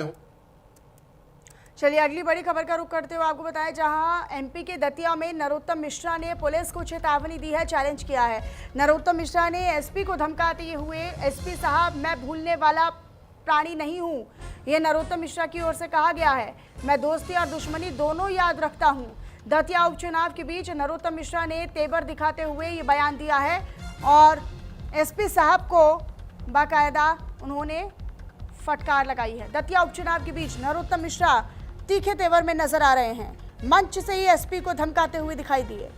में हूँ। चलिए अगली बड़ी खबर का रुख करते हुए आपको बताएं, जहां एमपी के दतिया में नरोत्तम मिश्रा ने पुलिस को चेतावनी दी है, चैलेंज किया है। नरोत्तम मिश्रा ने एसपी को धमकाते हुए, एसपी साहब मैं भूलने वाला प्राणी नहीं हूं, यह नरोत्तम मिश्रा की ओर से कहा गया है। मैं दोस्ती और दुश्मनी दोनों याद रखता हूं। दतिया उपचुनाव के बीच नरोत्तम मिश्रा ने तेवर दिखाते हुए ये बयान दिया है और एसपी साहब को बाकायदा उन्होंने फटकार लगाई है। दतिया उपचुनाव के बीच नरोत्तम मिश्रा तीखे तेवर में नजर आ रहे हैं। मंच से ही एसपी को धमकाते हुए दिखाई दिए।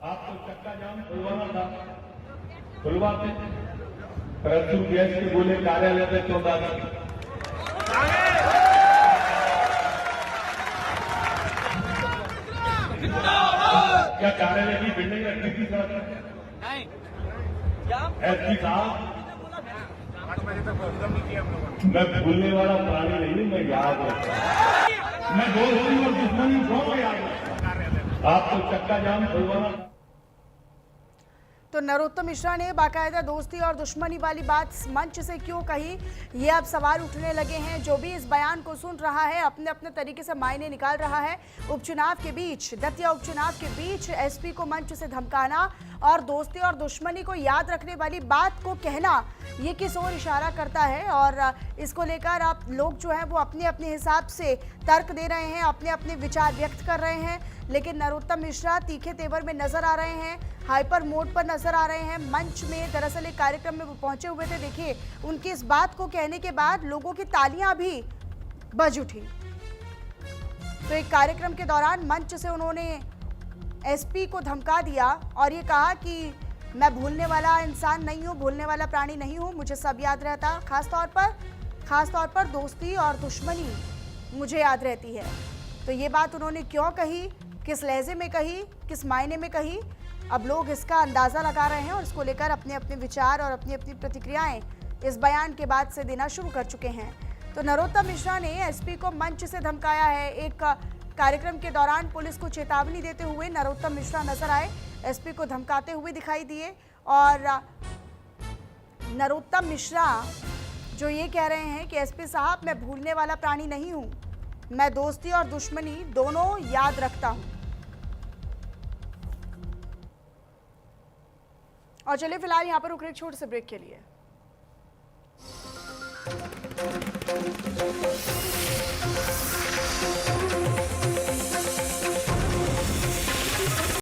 आपको चक्का जाम खुलवाना था, खुलवाते, परंतु गैस के बोले कार्यालय में क्यों डाला? क्या कार्यालय की बिल्डिंग रखी थी सर? नहीं। एसपी साहब, मैं भूलने वाला प्राणी नहीं, मैं याद रखता। मैं दोस्ती और दुश्मनी दोनों याद रखता। आपको चक्का जाम खुलवाना। तो नरोत्तम मिश्रा ने बाकायदा दोस्ती और दुश्मनी वाली बात मंच से क्यों कही, ये अब सवाल उठने लगे हैं। जो भी इस बयान को सुन रहा है अपने अपने तरीके से मायने निकाल रहा है। उपचुनाव के बीच, दतिया उपचुनाव के बीच एसपी को मंच से धमकाना और दोस्ती और दुश्मनी को याद रखने वाली बात को कहना, ये किस ओर इशारा करता है। और इसको लेकर आप लोग जो हैं वो अपने अपने हिसाब से तर्क दे रहे हैं, अपने अपने विचार व्यक्त कर रहे हैं। लेकिन नरोत्तम मिश्रा तीखे तेवर में नजर आ रहे हैं, हाइपर मोड पर नजर आ रहे हैं। मंच में दरअसल एक कार्यक्रम में वो पहुंचे हुए थे। देखिए उनकी इस बात को कहने के बाद लोगों की तालियां भी बज उठी। तो एक कार्यक्रम के दौरान मंच से उन्होंने एसपी को धमका दिया और ये कहा कि मैं भूलने वाला इंसान नहीं हूँ, भूलने वाला प्राणी नहीं हूँ, मुझे सब याद रहता। खास तौर पर दोस्ती और दुश्मनी मुझे याद रहती है। तो ये बात उन्होंने क्यों कही, किस लहजे में कही, किस मायने में कही, अब लोग इसका अंदाज़ा लगा रहे हैं और इसको लेकर अपने अपने विचार और अपनी अपनी प्रतिक्रियाएं इस बयान के बाद से देना शुरू कर चुके हैं। तो नरोत्तम मिश्रा ने एसपी को मंच से धमकाया है। एक कार्यक्रम के दौरान पुलिस को चेतावनी देते हुए नरोत्तम मिश्रा नजर आए, एसपी को धमकाते हुए दिखाई दिए। और नरोत्तम मिश्रा जो ये कह रहे हैं कि एसपी साहब मैं भूलने वाला प्राणी नहीं हूँ, मैं दोस्ती और दुश्मनी दोनों याद रखता हूँ। और चलिए फिलहाल यहाँ पर रुक रहे छोटे से ब्रेक के लिए।